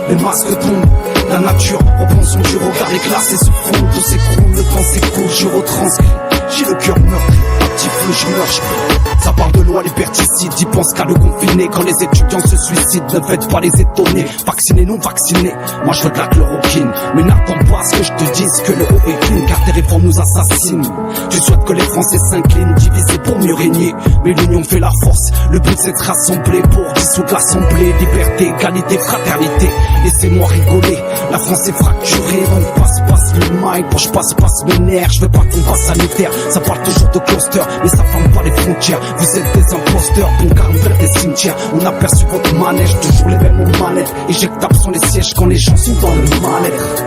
les masques tombent. La nature reprend son du regard, les glaces s'effondrent, tout s'écroule, le temps s'écoule, je retranscris. J'ai le cœur meurtri, à petit feu je meurs. Ça parle de loi, les pesticides, ils pensent qu'à le confiner. Quand les étudiants se suicident, ne faites pas les étonner. Vaccinés, non vaccinés, moi je veux de la chloroquine. Mais n'attends pas ce que je te dise, que l'euro est clean, car tes réformes nous assassinent. Tu souhaites que les Français s'inclinent, divisés pour mieux régner. Mais l'union fait la force, le but c'est de se rassembler pour dissoudre l'assemblée. Liberté, égalité, fraternité, laissez-moi rigoler. La France est fracturée, donc passe le mic. Pour je passe mes nerfs, je veux pas qu'on passe sanitaire. Ça parle toujours de cluster, mais ça ferme pas les frontières. Vous êtes des imposteurs, bon car on des cimetières. On a perçu votre manège, toujours les mêmes aux manettes. Éjectables sont les sièges quand les gens sont dans le mal-être.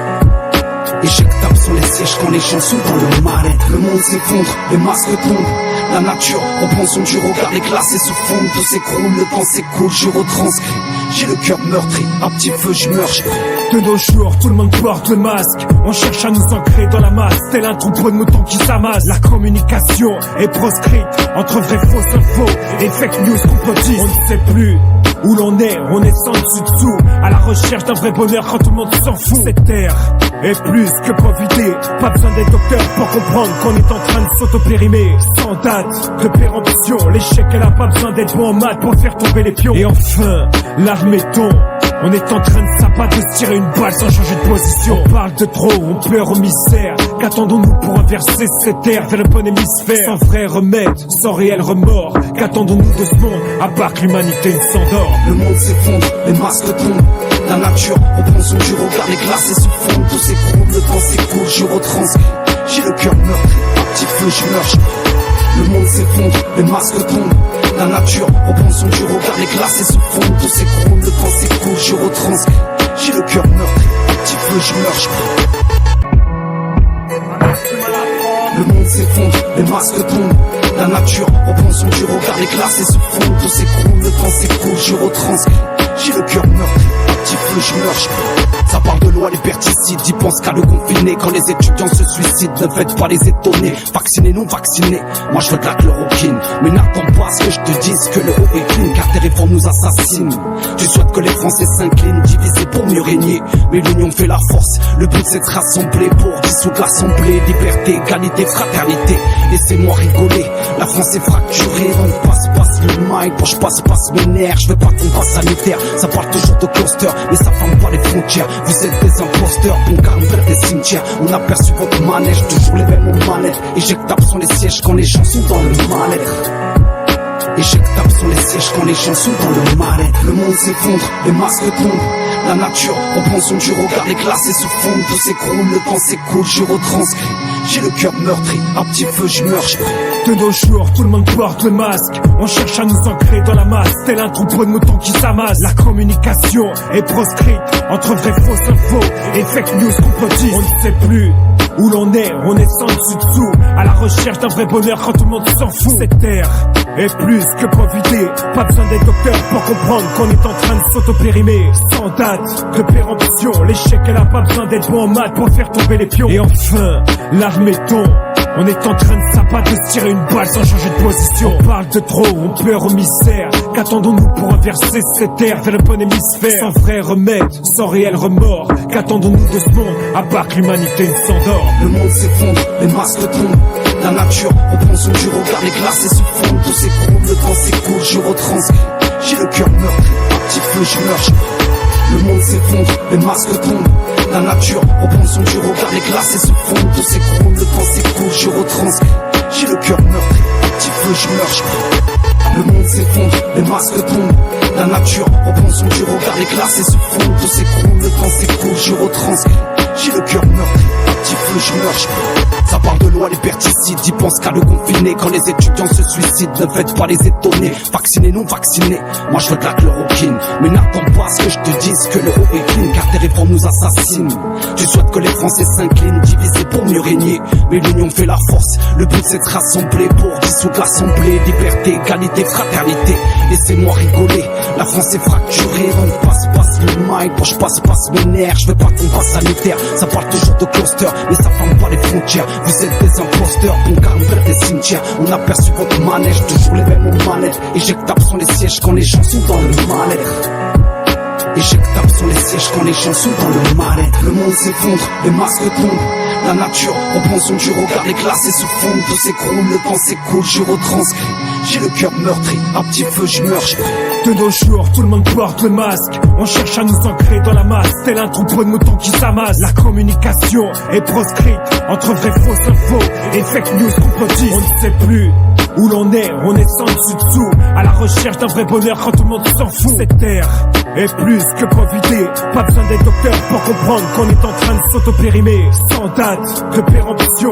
Éjectables sont les sièges quand les gens sont dans le mal-être. Le monde s'effondre, les masques tombent. La nature reprend son du regard, les glaces se fondent, tout s'écroule, le temps s'écoule, je retranscris. J'ai le cœur meurtri, à petit feu je meurs. De nos jours, tout le monde porte le masque. On cherche à nous ancrer dans la masse, tel un troupeau de moutons qui s'amasse. La communication est proscrite entre vraies fausses infos et fake news complotistes. On ne sait plus où l'on est, on est sans dessus-dessous, à la recherche d'un vrai bonheur quand tout le monde s'en fout. Cette terre est plus que covidée, pas besoin d'être docteur pour comprendre qu'on est en train de s'autopérimer. Sans date de péremption, l'échec elle a pas besoin d'être bon en maths pour faire tomber les pions. Et enfin, l'admettons, on est en train de s'abattre, de se tirer une balle sans changer de position. On parle de trop, on pleure au mystère. Qu'attendons-nous pour inverser cette terre vers le bon hémisphère? Sans vrai remède, sans réel remords. Qu'attendons-nous de ce monde, à part que l'humanité ne s'endort? Le monde s'effondre, les masques tombent. La nature reprend son du regard, les glaces se fondent, tout s'écroule, le temps s'écoule, je retranscris. J'ai le cœur meurtri, à petit feu je meurs. Le monde s'effondre, les masques tombent. La nature reprend son du regard, les glaces se fondent, tout s'écroule, le temps s'écoule, je retranscris. J'ai le cœur meurtri, à petit feu je meurs. Le monde s'effondre, les masques tombent. La nature reprend son du regard, les glaces se fondent, tout s'écroule, le temps s'écoule, je retranscris. J'ai le cœur meurtri, à petit feu je meurs. Ça parle de loi, les pesticides, ils pensent qu'à le confiner. Quand les étudiants se suicident, ne faites pas les étonner. Vaccinés, non vaccinés, moi je veux de la chloroquine. Mais n'attends pas ce que je te dise, que l'euro est clean, car tes réformes nous assassinent. Tu souhaites que les Français s'inclinent, divisés pour mieux régner. Mais l'union fait la force, le but c'est de se rassembler pour dissoudre l'assemblée. Liberté, égalité, fraternité, laissez-moi rigoler. La France est fracturée, donc passe le mic. Pour je passe mes nerfs, je veux pas qu'on passe sanitaire. Ça parle toujours de cluster, mais ça ferme pas les frontières. Vous êtes des imposteurs, bon car on des cimetières. On a perçu votre manège, toujours les mêmes aux manettes. Éjectables sont les sièges quand les gens sont dans le mal-être. Éjectables sont les sièges quand les gens sont dans le mal-être. Le monde s'effondre, les masques tombent. La nature reprend son du regard, les glaces se fondent, tout s'écroule, le temps s'écoule, je retranscris. J'ai le cœur meurtri, à petit feu je meurs. De nos jours, tout le monde porte le masque. On cherche à nous ancrer dans la masse, tel un troupeau de moutons qui s'amasse. La communication est proscrite entre vraies fausses infos et fake news complotistes. On ne sait plus où l'on est, on est sans dessus-dessous, à la recherche d'un vrai bonheur quand tout le monde s'en fout. Cette terre est plus que covidée, pas besoin d'être docteur pour comprendre qu'on est en train de s'autopérimer. Sans date de péremption, l'échec elle a pas besoin d'être bon en maths pour faire tomber les pions. Et enfin, l'admettons, on est en train de s'abattre, de se tirer une balle sans changer de position. On parle de trop, on pleure au mystère. Qu'attendons-nous pour inverser cette terre vers le bon hémisphère? Sans vrai remède, sans réel remords. Qu'attendons-nous de ce monde, à part que l'humanité ne s'endort? Le monde s'effondre, les masques tombent. La nature reprend son du regard, les glaces se fondent, tout s'écroule, le temps s'écoule, je retranscris. J'ai le cœur meurtri, à petit feu je meurs. Le monde s'effondre, les masques tombent. La nature reprend son du regard, les glaces se fondent, tout s'écroule, le temps s'écoule, je retranscris. J'ai le cœur meurtri, à petit feu je meurs. Le monde s'effondre, les masques tombent. La nature reprend son du regard, les glaces se fondent, tout s'écroule, le temps s'écoule, je retranscris. J'ai le cœur meurtri, à petit feu je meurs. Ça parle de loi, les pesticides, ils pensent qu'à le confiner. Quand les étudiants se suicident, ne faites pas les étonner. Vaccinés, non vaccinés, moi je veux de la chloroquine. Mais n'attends pas ce que je te dise, que l'euro est clean, car tes réformes nous assassinent. Tu souhaites que les Français s'inclinent, divisés pour mieux régner. Mais l'union fait la force, le but c'est de se rassembler pour dissoudre l'assemblée. Liberté, égalité, fraternité, laissez-moi rigoler. La France est fracturée, donc passe le mic. Pour je passe mes nerfs, je veux pas qu'on passe sanitaire. Ça parle toujours de cluster, mais ça ferme pas les frontières. Vous êtes des imposteurs, bon car on des cimetières. On a perçu votre manège, toujours les mêmes aux manettes. Éjectables sont les sièges quand les gens sont dans le mal-être. éjectables sur les sièges quand les gens sont dans le marais. Le monde s'effondre, les masques tombent, la nature reprend son du regard, les glaces s'effondrent, tout s'écroule, le temps s'écoule, je retranscris. J'ai le cœur meurtri, à petit feu je meurs, je prie. De nos jours, tout le monde porte le masque. On cherche à nous ancrer dans la masse, tel un troupeau de moutons qui s'amasse. La communication est proscrite entre vraies fausses infos et fake news complotistes. On ne sait plus où l'on est sans dessus-dessous, à la recherche d'un vrai bonheur quand tout le monde s'en fout. Cette terre est plus que profiter, pas besoin d'être docteur pour comprendre qu'on est en train de s'autopérimer. Sans date de péremption,